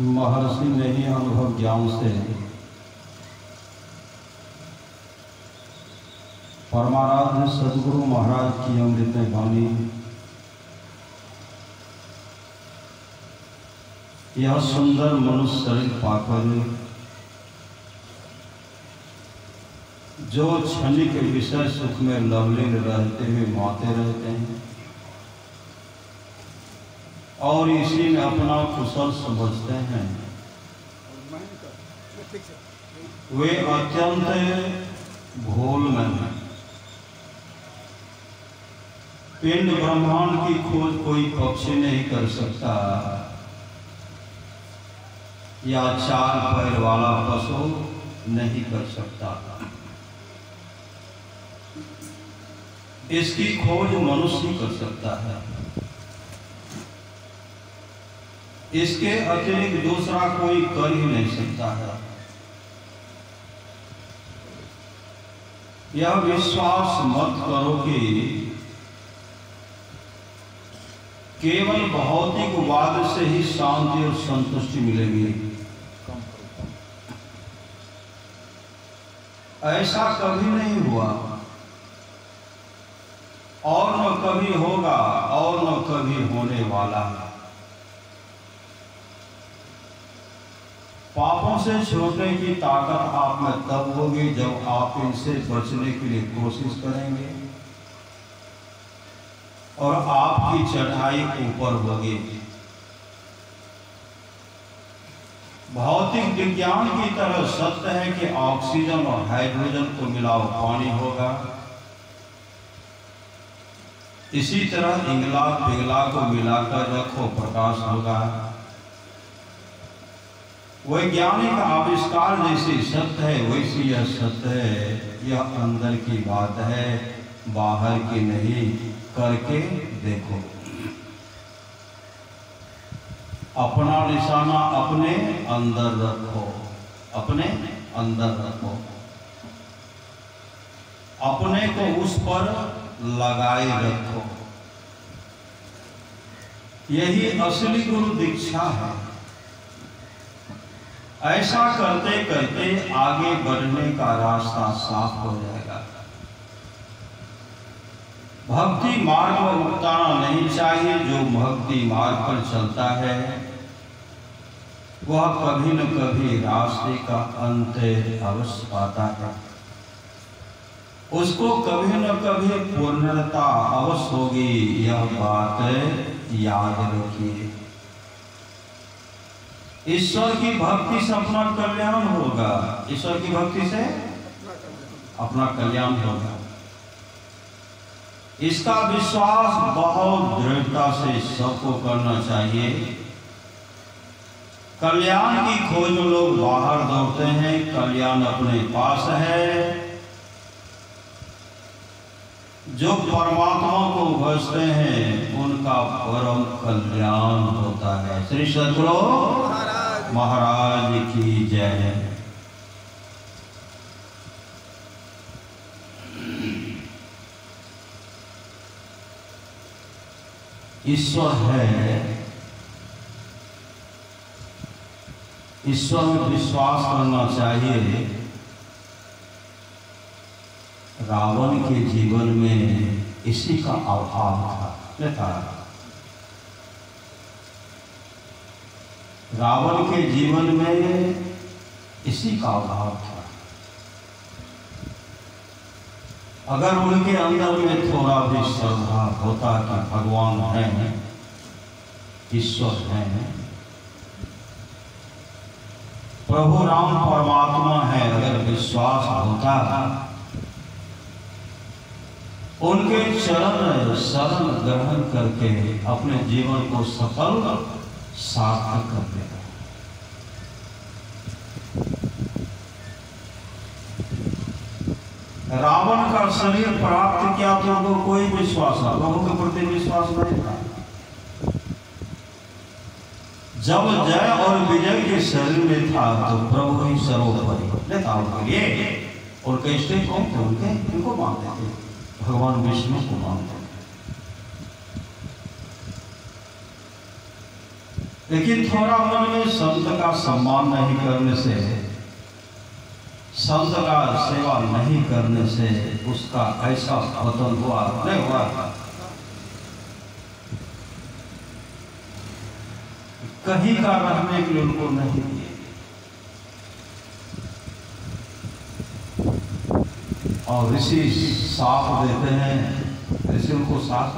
महर्षि ने ही अनुभव ज्ञान से परमाराध्य सदगुरु महाराज की अमृत वाणी यह सुंदर मनुष्य शरीर पाकर जो क्षणिक विषय सुख में लवलीन रहते हुए माते रहते हैं और इसी में अपना कुशल समझते हैं, वे अत्यंत भूल में हैं। पिंड ब्रह्मांड की खोज कोई पक्षी नहीं कर सकता या चार पैर वाला पशु नहीं कर सकता। इसकी खोज मनुष्य ही कर सकता है। इसके अतिरिक्त दूसरा कोई कर ही नहीं सकता है। यह विश्वास मत करो कि केवल भौतिकवाद से ही शांति और संतुष्टि मिलेगी। ऐसा कभी नहीं हुआ और न कभी होगा और न कभी होने वाला है। पापों से छूटने की ताकत आप में तब होगी जब आप इनसे बचने के लिए कोशिश करेंगे और आपकी चढ़ाई ऊपर होगी। भौतिक विज्ञान की तरह सत्य है कि ऑक्सीजन और हाइड्रोजन को मिलाओ पानी होगा। इसी तरह इंगला पिघला को मिलाकर रखो प्रकाश होगा। वैज्ञानिक आविष्कार जैसी सत्य है वैसी यह सत्य है। यह अंदर की बात है, बाहर की नहीं। करके देखो। अपना निशाना अपने अंदर रखो, अपने अंदर रखो, अपने को उस पर लगाए रखो। यही असली गुरु दीक्षा है। ऐसा करते करते आगे बढ़ने का रास्ता साफ हो जाएगा। भक्ति मार्ग में उकताना नहीं चाहिए। जो भक्ति मार्ग पर चलता है वह कभी न कभी रास्ते का अंत अवश्य पाता है। उसको कभी न कभी पूर्णता अवश्य होगी। यह बात याद रखिए। ईश्वर की भक्ति से अपना कल्याण होगा। ईश्वर की भक्ति से अपना कल्याण होगा। इसका विश्वास बहुत दृढ़ता से सबको करना चाहिए। कल्याण की खोज में लोग बाहर दौड़ते हैं, कल्याण अपने पास है। जो परमात्मा को भजते हैं उनका परम कल्याण होता है। श्री सद्गुरु महाराज की जय। ईश्वर है, ईश्वर में विश्वास करना चाहिए। रावण के जीवन में इसी का अभाव था। रावण के जीवन में इसी का अभाव था। अगर उनके अंदर में थोड़ा भी श्रद्धा होता कि भगवान है, ईश्वर है, प्रभु राम परमात्मा है, अगर विश्वास होता उनके चरण शरण ग्रहण करके अपने जीवन को सफल सार्थक कर देगा। रावण का शरीर प्राप्त किया तो उनको कोई विश्वास ना, प्रभु के प्रति विश्वास नहीं था। जब जय और विजय के शरीर में था तो प्रभु ही सर्वोपरि था उनके लिए। और कैसे कौन थे उनके, उनको मानते थे, भगवान विष्णु को मानते थे। लेकिन थोड़ा मन में संत का सम्मान नहीं करने से, संत का सेवा नहीं करने से उसका ऐसा पतन हुआ नहीं हुआ। कहीं का रहने के लिए उनको नहीं दिए, और ऋषि साफ देते हैं, ऋषि उनको साफ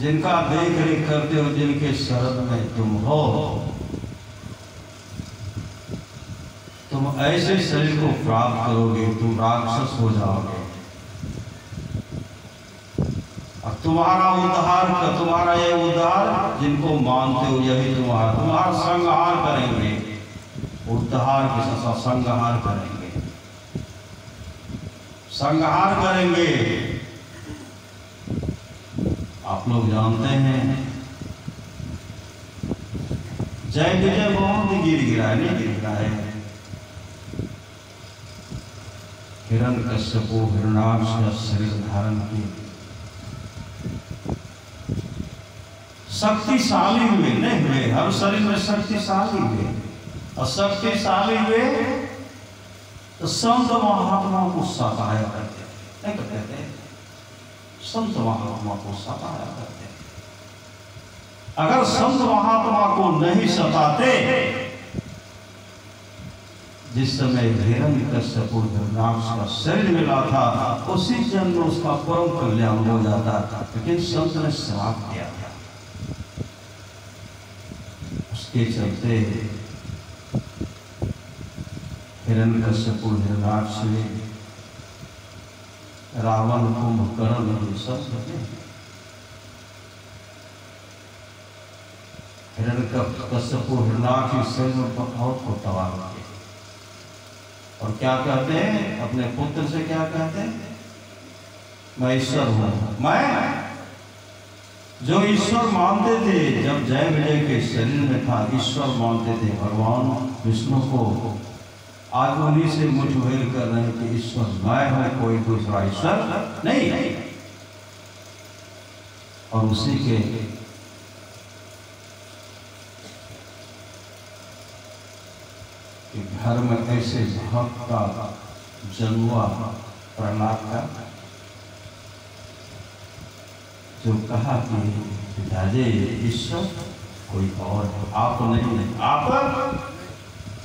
जिनका देख रेख करते हो, जिनके शरण में तुम हो, तुम ऐसे शरीर को प्राप्त करोगे, तुम राक्षस हो जाओगे, और तुम्हारा उद्धार, तुम्हारा ये उद्धार जिनको मानते हो यही तुम्हारा संहार करेंगे, उद्धार के साथ संहार करेंगे, संहार करेंगे। आप लोग जानते हैं जय विजय बहुत गिर गिरा है, नहीं गिर गिरा है। हिरण्यकश्यप को हिरण्याक्ष का शरीर धारण किए, शक्तिशाली हुए, नहीं हुए, हर शरीर में शक्तिशाली हुए, और शक्तिशाली हुए तो संत महात्मा को सताया करते, नहीं करते थे, संत महात्मा को सताया करते। अगर संत महात्मा को नहीं सताते, जिस समय हिरण्यकश्यप को हिरण्याक्ष का शरीर मिला था, उसी जन्म में उसका परम कल्याण हो जाता, लेकिन संत ने श्राप दिया था। उसके चलते हिरण्यकश्यप को हिरण्याक्ष ने रावण, कुंभकर्ण, ये सब हिरण्यकश्यप को हिरण्याक्ष शरीर में बहुत को तबाह किया। और क्या कहते हैं अपने पुत्र से, क्या कहते हैं, मैं ईश्वर हूं। मैं जो ईश्वर मानते थे, जब जय विजय के शरीर में था, ईश्वर मानते थे भगवान विष्णु को, आज उन्हीं से मुठभेड़ कर रहे हैं कि ईश्वर मैं हूं, कोई दूसरा ईश्वर नहीं। और उसी के घर में ऐसे भक्त का जन्म हुआ, प्रहलाद का, जो कहा कि पिताजी ईश्वर कोई और है, आप नहीं है, आप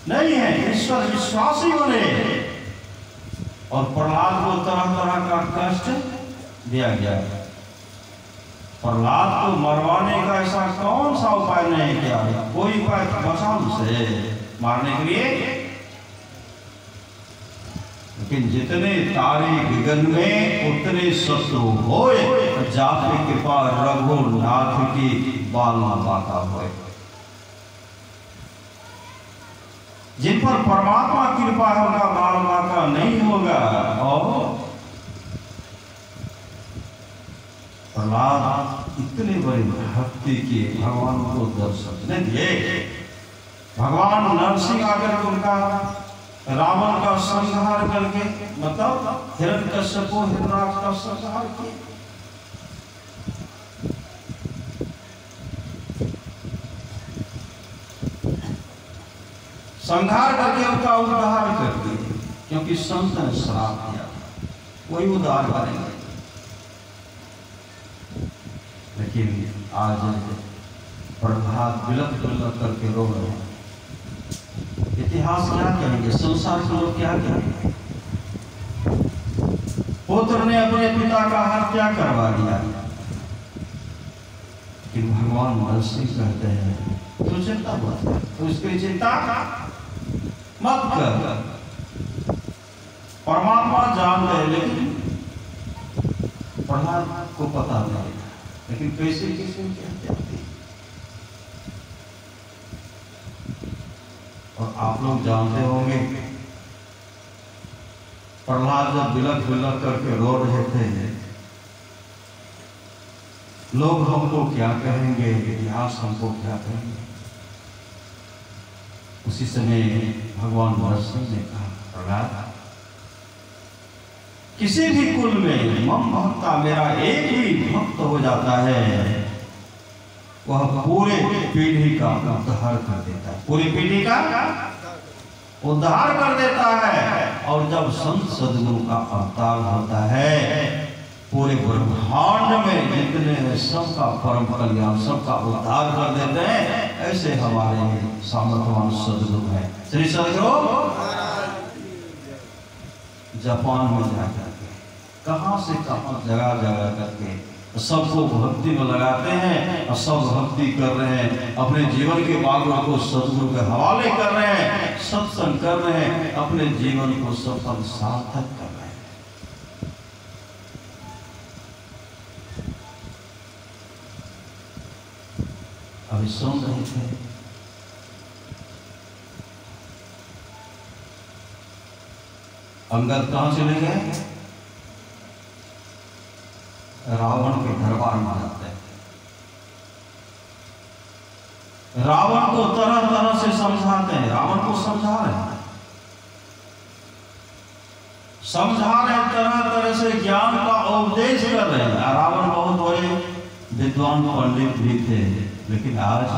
नहीं है, ईश्वर विश्वासी बने। और प्रहलाद को तरह तरह का कष्ट दिया गया। प्रहलाद को मरवाने का ऐसा कौन सा उपाय नहीं किया, कोई उपाय बचाव से मारने के लिए, लेकिन जितने तारे गगन में उतने शत्रु होए, जाति कृपा रघुनाथ की बाल माता होए। जिन पर परमात्मा कृपा होगा, बाल माता नहीं होगा। और प्रहलाद इतने बड़े भक्ति के भगवान को दर्शन नहीं दिए। भगवान नरसिंह आकर के उनका रावण का संहार करके, मतलब हिरण्यकश्यप को हिरण्याक्ष का संहार किया। संहार करके उनका उद्धार कर दिए, क्योंकि संत ने श्राप दिया, वही उद्धार करेंगे। लेकिन आज प्रहलाद बिलख बिलख करके रो रहे हैं। इतिहास क्या कहेंगे, संसार के लोग क्या कहेंगे, पुत्र ने अपने पिता का हत्या करवा दिया। लेकिन भगवान नरसिंह कहते हैं तू चिंता मत कर, तू इसकी चिंता मत कर, परमात्मा जानते हैं। लेकिन प्रहलाद को पता नहीं, लेकिन कैसे किसी कहते हैं। और आप लोग जानते होंगे प्रहलाद जब बिलख बिलख करके रो रहे थे, लोग हमको क्या कहेंगे, इतिहास हमको क्या कहेंगे। उसी समय भगवान नरसिंह ने कहा प्रहलाद किसी भी कुल में मम भक्ता, मेरा एक ही भक्त हो जाता है, वह पूरे पीढ़ी का उद्धार कर देता है, पूरी पीढ़ी का उद्धार कर देता है। और जब संत सद्गुरु का अवतार होता है, पूरे ब्रह्मांड में जितने हैं सबका परम कल्याण, सबका उद्धार कर देते हैं। ऐसे हमारे सामर्थ्यवान सद्गुरु हैं। श्री सद्गुरु जापान में जाकर के कहां से कहां जगह जगह करके सबको भक्ति में लगाते हैं और सब भक्ति कर रहे हैं, अपने जीवन के बागों को सद्गुरु के हवाले कर रहे हैं, सत्संग कर रहे हैं, अपने जीवन को सफल सार्थक कर रहे हैं। अभी सुन रहे थे अंगद कहां चले गए? रावण के दरबार में जाते हैं। रावण को तरह तरह से समझाते हैं, रावण को समझा रहे हैं, तरह तरह से ज्ञान का उपदेश कर रहे हैं। रावण बहुत बड़े विद्वान पंडित भी थे, लेकिन आज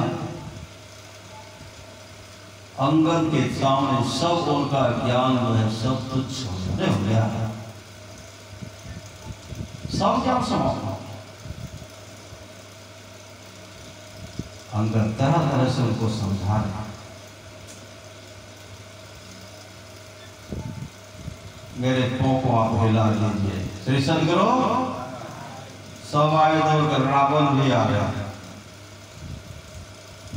अंगद के सामने सब उनका ज्ञान जो है सब तुच्छ हो गया है, सब क्या समाप्त। अंगद तरह तरह से उनको समझा रहे। मेरे पांव को आप हिला लीजिए। श्री सद्गुरु सब आए दौड़कर, रावण भी आ गया।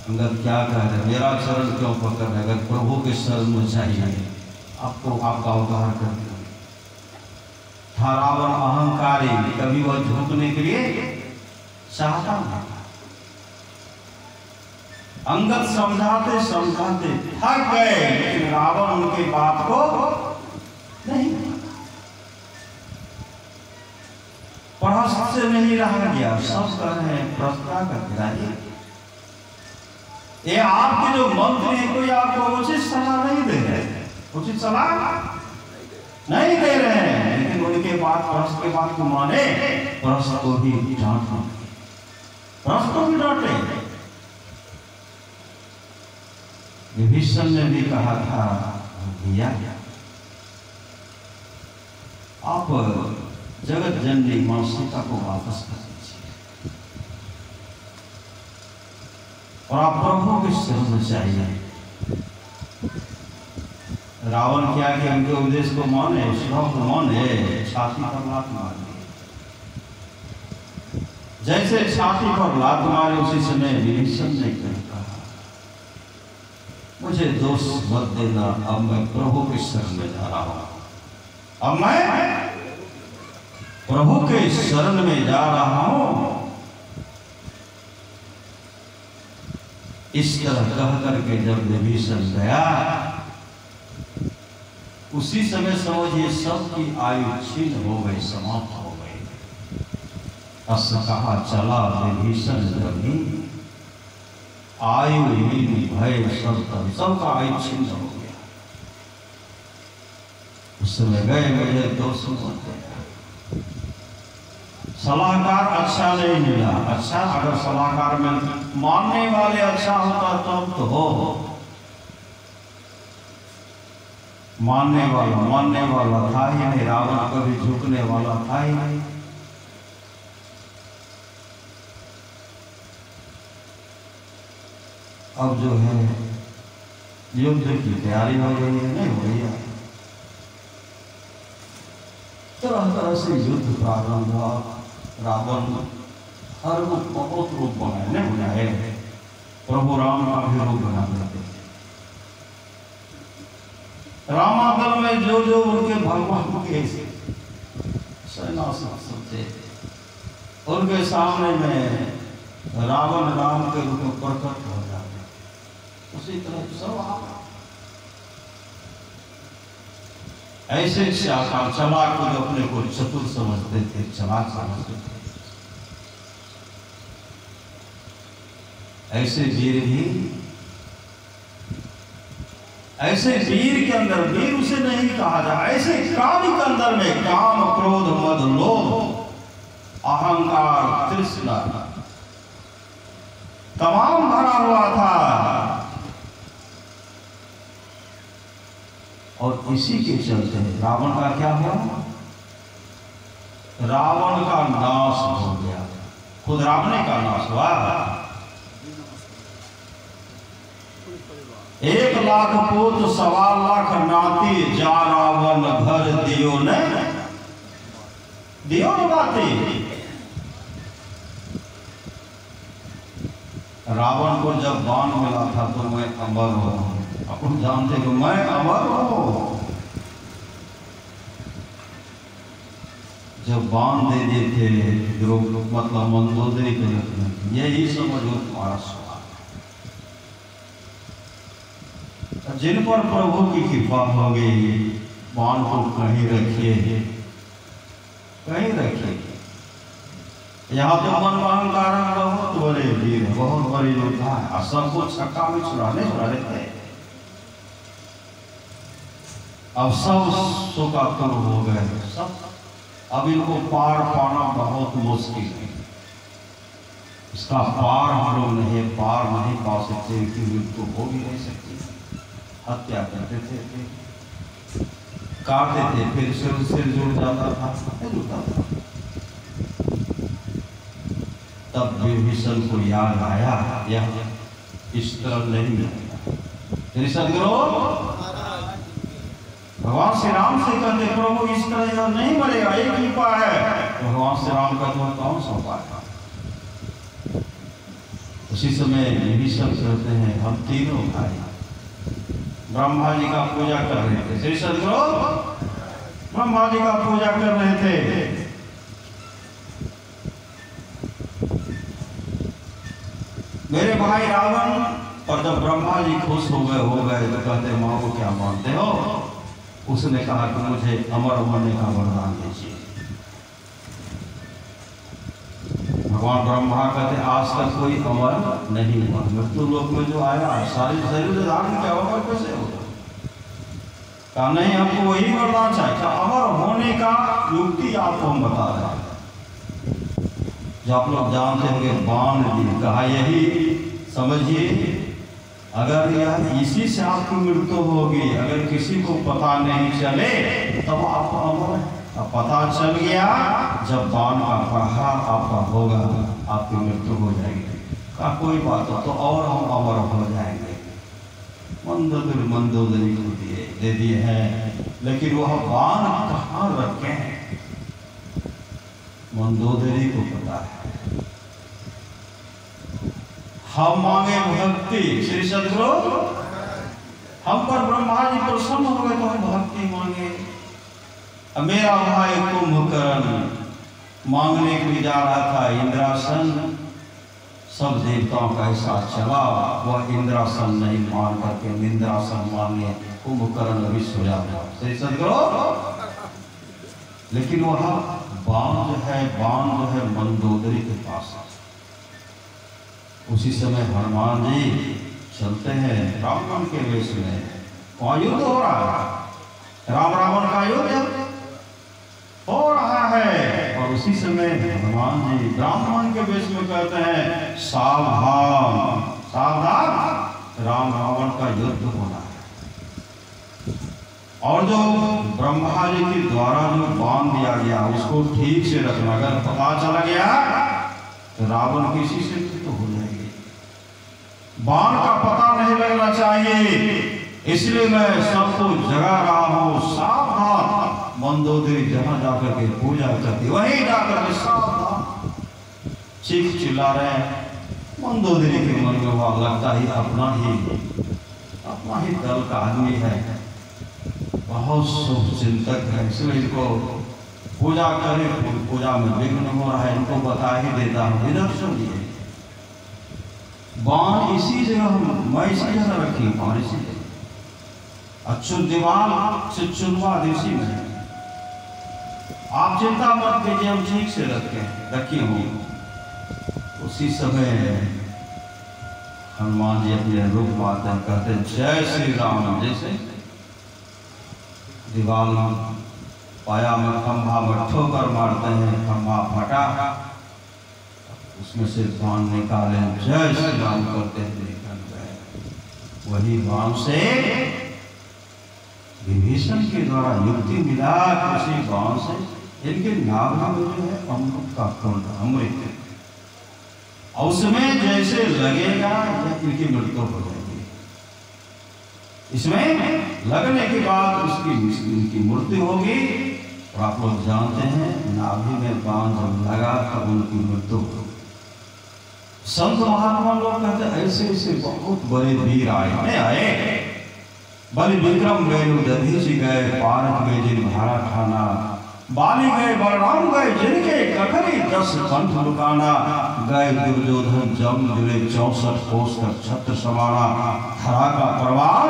अंगद क्या कह रहे, मेरा शरण क्यों पकड़ रहे? अगर प्रभु के शरण में चाहिए आपको, आपका उद्धार कर दिया। रावण अहंकारी, कभी वह झुकने के लिए चाहता नहीं। अंगद समझाते समझाते थक गए, लेकिन रावण उनके बात को नहीं, प्रश्न से नहीं रह गया। सब कह रहे हैं प्रश्न कर, ये आपके जो मंत्री हैं कोई आपको उचित सलाह नहीं दे रहे, उचित सलाह नहीं दे रहे हैं, लेकिन उनके बाद प्रश्न के बाद को माने, प्रश्न को भी डांटे, प्रश्न को भी डांटे। विभीषण ने भी कहा था, भैया आप जगत जननी मां सीता को वापस कर दीजिए और आप प्रभु के शरण में चाहिए। रावण क्या कि उनके उपदेश को माने, श्लोक को माने, छाती पर लात मार दी। जैसे छाती पर लात मारे, उसी समय विभीषण ने कहा, मुझे दोष मत देना, अब मैं प्रभु के शरण में जा रहा हूं, अब मैं प्रभु के शरण में जा रहा हूं। इस तरह कह करके जब विभीषण गया, उसी समय समझिए सबकी आयु छीन हो गई, समाप्त हो गई। अस कहा चला विभीषण जगी, आयु भय सब, सबका आयु छीन हो गया। उस समय गए, मुझे दोष मत देना, सलाहकार अच्छा नहीं मिला। अच्छा, अगर सलाहकार में मानने वाले अच्छा होता तब तो हो, मानने वाला था ही नहीं। रावण कभी झुकने वाला था ही नहीं। अब जो है युद्ध की तैयारी हो रही है, नहीं हो रही है, तरह तरह से युद्ध प्रारंभ हुआ। रावण हर रूप बहुत रूप बनाए, प्रभु राम का भी रूप बना देते। रामादल में जो जो उनके भगवान के सेना थे, उनके सामने में रावण राम के रूप में प्रकट हो जाते। उसी तरह सब ऐसे चालाक को जो अपने को चतुर समझते थे, चालाक समझते थे, ऐसे वीर भी ऐसे वीर के अंदर, वीर उसे नहीं कहा जाए, ऐसे कामी के अंदर में काम, क्रोध, मद, लोभ, अहंकार, तृष्णा तमाम भरा हुआ था। और इसी के चलते रावण का क्या हुआ? रावण का नाश हो गया, खुद रावण का नाश हुआ। 1,00,000 पूत 1,25,00,000 नाती, जा रावण घर दियो न बाती। रावण को जब बाण मिला था तो मैं अमर हूं, अपन जानते हो मैं अमर हूं। जब बाण दे दिए थे द्रौपदी, मतलब मंदोदरी के लिए, यही समझो तुम्हारा स्वाद। जिन पर प्रभु की कृपा हो गई, बाण को कहीं रखिए, कहीं रखिए। यहाँ तो मन अहंकार बहुत बड़े वीर है, बहुत बड़ी योद्धा है, और सबको छक्का में छुड़ा लेते। अब सब शोकातुर हो गए, सब अब इनको पार पाना बहुत मुश्किल है। इसका पार हम लोग नहीं पा सकते, क्योंकि मृत्यु हो भी नहीं सकती। हत्या करते थे, काटते थे, फिर सिर जुड़ जाता था, जुड़ता था। तब विभीषण को याद आया, यह इस तरह नहीं मिलेगा। सदगुरु भगवान श्री राम से कहते, प्रभु इस तरह यह नहीं मरेगा, एक ही उपाय है। भगवान श्री राम का तो कौन सा उपाय है? उसी समय विभीषण कहते हैं, हम तीनों भाई ब्रह्मा जी का पूजा कर रहे थे। श्री सदगुरु ब्रह्मा जी का पूजा कर रहे थे। मेरे भाई रावण, और जब ब्रह्मा जी खुश हो गए तो कहते, माँ को क्या मानते हो? उसने कहा कि मुझे अमर होने का वरदान दीजिए। भगवान ब्रह्मा कहते, आज तक कोई अमर नहीं हुआ, मृत्यु लोक में जो आया सारी शरीर धारण क्या अमर कैसे होगा? कहा नहीं, हमको वही वरदान चाहिए। अमर होने का युक्ति आपको हम बता रहे हैं, जो आप लोग जानते होंगे, बाण दी। कहा यही समझिए, अगर यह इसी से आपकी मृत्यु होगी, अगर किसी को पता नहीं चले तब आप अमर है। अब पता चल गया, जब बाण का प्रहार आपका होगा, आपकी मृत्यु हो जाएगी। कहा कोई बात हो तो और हम अमर हो जाएंगे। मंदोदरी को दे दिए हैं, लेकिन वह बाण कहाँ रखे हैं मंदोदरी को पता है। हम मांगे भक्ति, श्री सदगुरु हम पर ब्रह्मा जी प्रसन्न हो गए तो हम भक्ति मांगे। अब मेरा भाई कुंभकर्ण मांगने के लिए जा रहा था इंद्रासन, सब देवताओं का ऐसा चला, वह इंद्रासन नहीं मान करके निंद्रासन मान लिया, कुंभकर्ण भी सो जाता। श्री सदगुरु लेकिन वह बाण जो है मंदोदरी के पास। उसी समय हनुमान जी चलते हैं रावण के वेश में, वहां युद्ध हो रहा है, राम रावण का युद्ध हो रहा है। और उसी समय हनुमान जी ब्राह्मण के वेश में कहते हैं, सावधान सावधान, राम रावण का युद्ध होना है। और जो ब्रह्मा जी के द्वारा जो बांध दिया गया उसको ठीक से रखना, अगर पता चला गया तो रावण किसी से तो हो जाएगी। बाण का पता नहीं लगना चाहिए, इसलिए मैं सबको जगा रहा हूं, सावधान। मंदोदरी जहां जाकर के पूजा करती, वहीं जाकर के सावधान चीख चिल्ला रहे हैं। मंदोदरी के मन में वह लगता ही अपना ही दल का आदमी है, बहुत शुभ चिंतक है, इसलिए इनको पूजा करें, पूजा में विघ्न हो रहा है, इनको बता ही देता हूँ। इधर सुनिए, बाण इसी जगह, मैं इसी जगह रखी, बाण इसी जगह, अच्छुत दीवार से चुनवा देसी में, आप चिंता मत कीजिए, हम ठीक से रखे होंगे। उसी समय हनुमान जी अपने रूप माते हैं, कहते हैं जय श्री राम। जैसे दीवाल पाया में खंभा में ठोकर मारते हैं, खंभा फटा, उसमें से बाण निकाले, जय श्री राम करते हैं, निकल गए। वही बाण से विभीषण के द्वारा युक्ति मिला, किसी बाण से इनके नाभ में जो है अमृत का कुंड, अमृत, और उसमें जैसे लगेगा इनकी मृत्यु हो जाएगी। इसमें लगने के बाद उनकी मृत्यु होगी। और आप लोग जानते हैं नाभि में बाण जब लगा तब उनकी मृत्यु होगी। संत महात्मा लोग कहते हैं ऐसे ऐसे बहुत बड़े वीर आए, बलि विक्रम गए, दधीचि गए, पारक गए जिन भाड़ा खाना, बाली गए, बलराम गए जिनके कखरी 10 कंठ लुकाना, गए दुर्योधन जम जुड़े 64 कोस तक छत्र समाना, धरा का परवान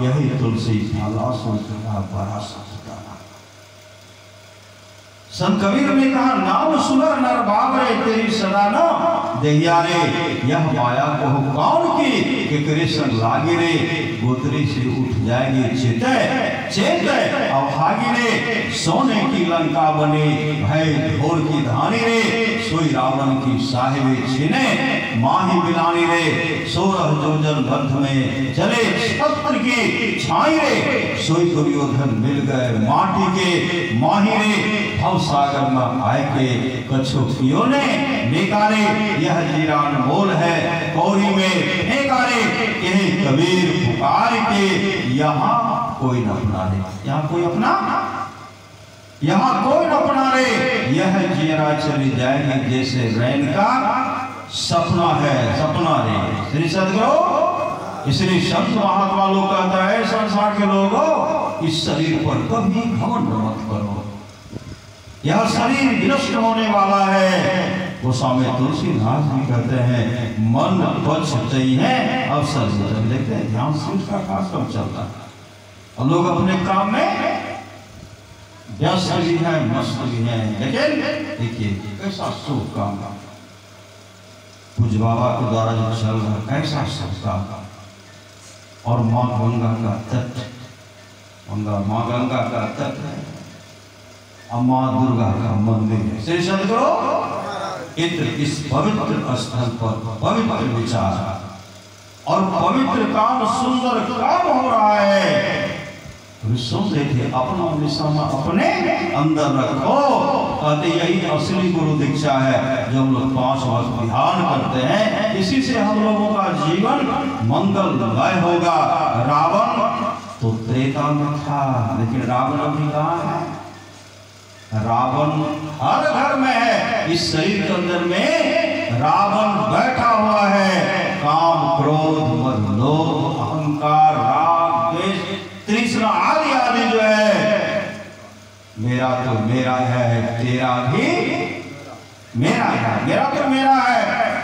यही तुलसी झाला सोचना बड़ा सताना। संत कबीर ने कहा नाम सुनर नर बाबरे तेरी सदा न देहिया रे, यह माया को कौन की कि कृष्ण लागे रे, गोत्री से उठ जाएगी चेते चेते अभागी रे, सोने की लंका बने भय घोर की धानी रे, सोई रावण की साहिबे छीने माही बिलानी रे, 16 जोजन बंध में चले छत्र की छाई रे, सोई दुर्योधन मिल गए माटी के माही रे, भव सागर में आए के कछुओं ने निकाले, यह जीरान मोल है कौरी में फेंकारे, यही कबीर पुकार के यहाँ कोई न अपना रे, यहाँ कोई अपना, यहाँ कोई न अपना रे, यह जीरा चली जाएगी जैसे रैन का सपना है, सपना रे। श्री सदगुरु इसलिए संत महात्मा लोग कहता है संसार के लोगों इस शरीर पर कभी घमंड मत करो, यह शरीर विनष्ट होने वाला है। गोस्वामी तुलसीदास भी कहते हैं मन बच है अवसर से, देखते हैं ध्यान से उसका खास कम चलता है और लोग अपने काम में व्यस्त भी है, मस्त भी है, लेकिन देखिए कैसा शुभ काम पूज्य बाबा के द्वारा जो चल रहा है, कैसा शुभ काम। और माँ गंगा का तट, माँ गंगा का तट है, माँ दुर्गा का मंदिर है। श्री सदगुरु इस पवित्र स्थल पर पवित्र विचार और पवित्र काम, सुंदर काम हो रहा है। सुन रहे थे अपना निशाना अपने अंदर रखो, कहते यही असली गुरु दीक्षा है जो हम लोग 5 वक्त ध्यान करते हैं, इसी से हम लोगों का जीवन मंगलमय होगा। रावण तो त्रेता में था, लेकिन रावण अभी कहाँ है? रावण हर घर में है, इस शरीर के अंदर में रावण बैठा हुआ है। काम क्रोध मद लोभ अहंकार राग द्वेष तृष्णा आदि आदि जो है, मेरा तो मेरा है, तेरा भी मेरा है, मेरा तो मेरा है,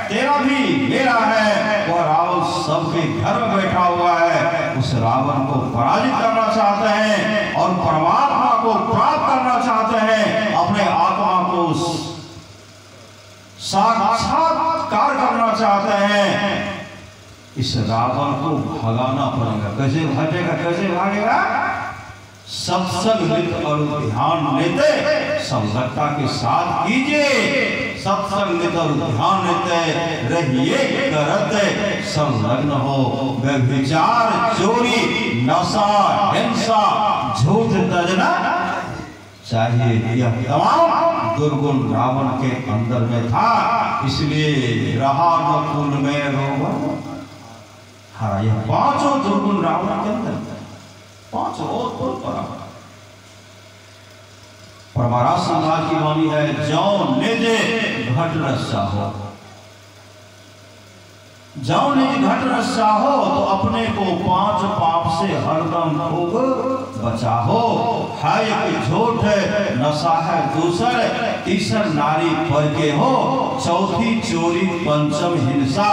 तेरा भी मेरा है। वह रावण सबके घर में बैठा हुआ है, उस रावण को पराजित करना चाहते हैं और परमात्मा को प्राप्त करना चाहते हैं, अपने आत्मा को साक्षात्कार करना चाहते हैं। इस रावण को भगाना पड़ेगा। कैसे भागेगा? कैसे भागेगा? सत्संग नित्य और ध्यान नित्य संलग्नता के साथ कीजिए। सत्संग नित्य और ध्यान नित्य रहिए करते संलग्न हो। व्यभिचार चोरी नशा हिंसा झूठ तजना चाहिए। यह तमाम दुर्गुण रावण के अंदर में था, इसलिए रहा न कुल में रोग। हाँ, यह 5 दुर्गुण रावण के अंदर 5 और परमारा समाज की वाणी है, जौ निजे घट रस्सा हो, जौ निज घट रस्सा हो तो अपने को 5 पाप से हरदम खूब बचाहो। है एक झूठ नशा है दूसर, तीसर नारी पर के हो, चौथी चोरी पंचम हिंसा,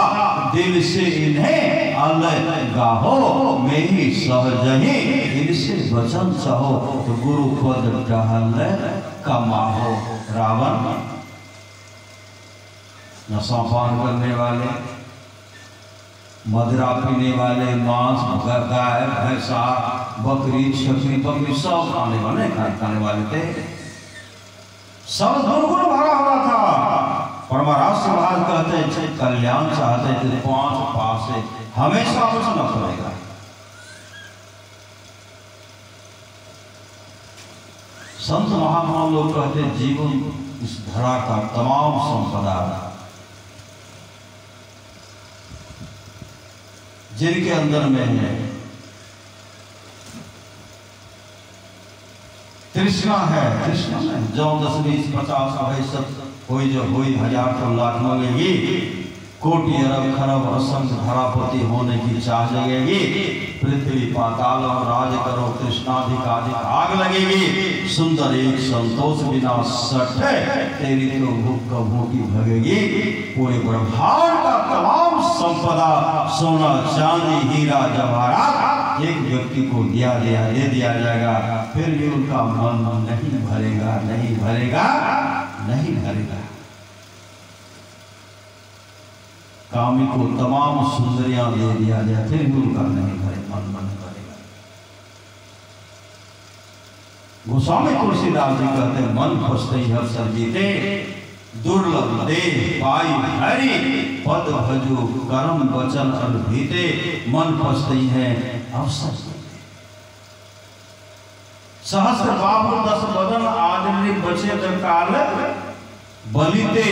दिल से इन्हें अलगाहो। मैं ही सहज ही इनसे वचन चाहो, तो गुरु पद टहल कमाहो। रावण नशा पान करने वाले, मदिरा पीने वाले, मांस, गाय, भैंसा, बकरी, बकरी सब खाने वाले थे। सब दुर्गुण भरा हुआ था। परमाराज से महाराज कहते कल्याण चाहते थे, 5 पास से हमेशा बचना पड़ेगा। संत महात्मा लोग कहते जीवन इस धरा का तमाम संपदा जिनके अंदर में है, तृष्णा है, तृष्णा में जो 10, 20, 50 सब कोई जो कोई 1000 तो लाख मांगेगी, कोटि अरब खरब असंख्य धरापति होने की चाह जगेगी, पृथ्वी पाताल और राज करो तृष्णाधिक आग लगेगी, सुंदर एक संतोष बिना सठ तेरी तो भूख भूखी भगेगी। पूरे ब्रह्मांड का तमाम संपदा सोना चांदी हीरा जवाहरात एक व्यक्ति को दे दिया जाएगा, फिर भी उनका मन नहीं भरेगा, नहीं भरेगा, नहीं भरेगा। कामी को तमाम सुंदरियां दे दिया जाए, फिर भी उनका नहीं भरे, मन भरेगा। गोस्वामी तुलसीदास जी कहते हैं मन फसते ही अवसर जीते, दुर्लभ देह पाई हरि पद भजो कर्म वचन अनुभीते। मन फसते ही है अवसर सहस्त्र बाबू 10 बदन आदि बचे काल बलिते,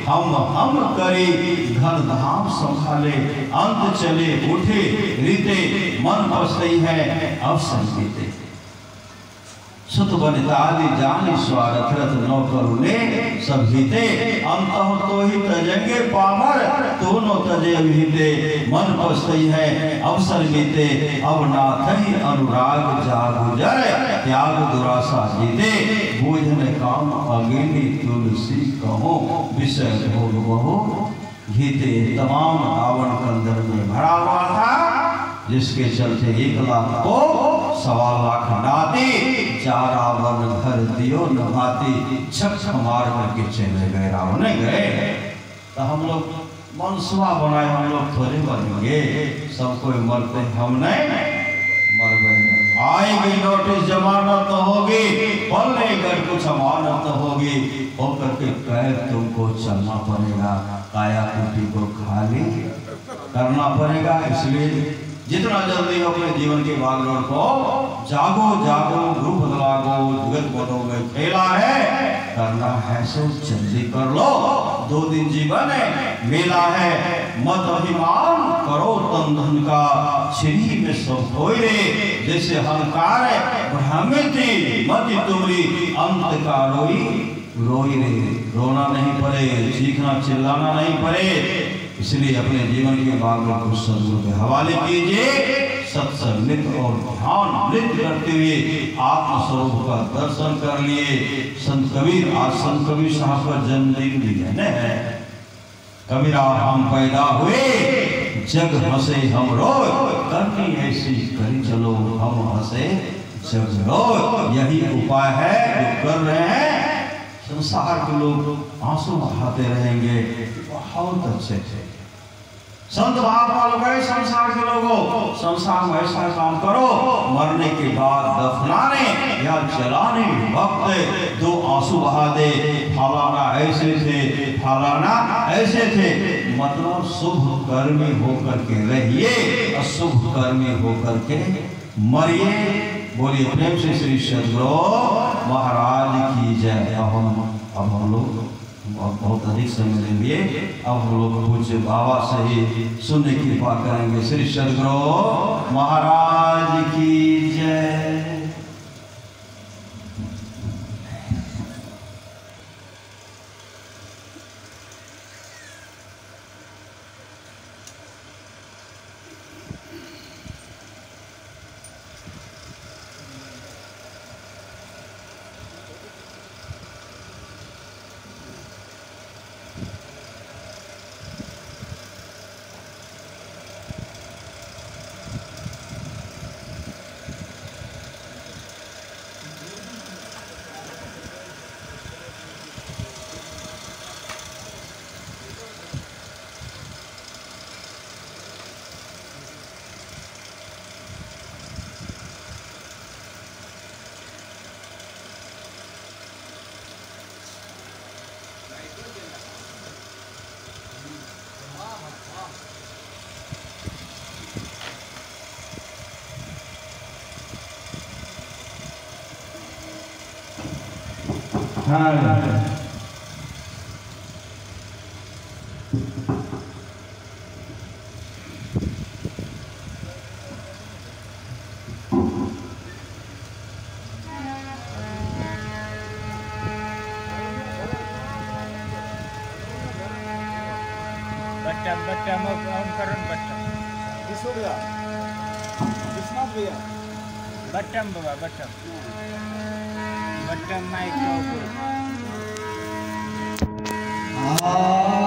हम करे धन धाम संभाले, अंत चले उठे रीते। मन फसते ही है अवसर जीते। सुत बनितादि जानी स्वार्थ रथ नौ करुणे सब हिते, अंतः तो ही तजेंगे पामर दोनों तजे हिते। मन फसते है अवसर बीते, अब नाथ ही अनुराग जा गुजर, त्याग दुरासा जीते। बोझ में काम अगेली तुलसी कहो, विषय भोग बहु घीते। तमाम रावण कंदर में भरा हुआ था, जिसके चलते 1 लाख को 1.25 लाख नाती, 4 रावण घर दियो नभाती। छक मार करके चले गए, रावण गए। तो हम लोग मनसुआ बनाए, हम लोग थोड़े मरेंगे, सब कोई मरते, हम नहीं मर गए। आएगी नोटिस जमानत होगी, बोलने कर कुछ अमानत होगी, होकर के कह तुमको चलना पड़ेगा, काया कुटी को खाली करना पड़ेगा। इसलिए जितना जल्दी अपने जीवन के बागडोर को जागो जागो, रूप बदलागो, जगत बनो में खेला है, करना है सो जल्दी कर लो। 2 दिन जीवन है, मेला है, मत अभिमान करो तन धन का, छिरी में सब खोए रे। जैसे अहंकार है भ्रमिति मति तुमरी, अंत का रोई रे। रोना नहीं पड़े, चीखना चिल्लाना नहीं पड़े। इसलिए अपने जीवन के बागडोर को सदगुरु के हवाले कीजिए। सत्संग नित्य और ध्यान नित्य करते हुए आत्मस्वरूप का दर्शन कर लिए। संत कबीर, आज संत कबीर साहब का जन्मदिन भी है। कबीरा हम पैदा हुए जग हंसे हम रोए, करनी ऐसी करी चलो हम हंसे जग रोए। यही उपाय है जो कर रहे हैं। संसार के लोग आंसू बहाते रहेंगे, बहुत अच्छे थे संत महात्मा लोग गए। संसार के लोगों, संसार में ऐसा काम करो, मरने के बाद दफनाने या जलाने वक्त 2 आंसू बहा दे, फलाना ऐसे थे, फलाना ऐसे थे। मतलब शुभ कर्मी होकर के रहिए, अशुभ कर्मी होकर के मरिए। बोलिए प्रेम से श्री सद्गुरु महाराज की जय। अब हम लोग बहुत अधिक समय लेंगे, अब हम लोग पूज्य बाबा से ही सुनने की कृपा करेंगे। श्री सद्गुरु महाराज की जय। हाँ बच्चा ऑन करण बच्चा किसो भैया विश्वनाथ भैया बटम बाबा बटम माइक हाँ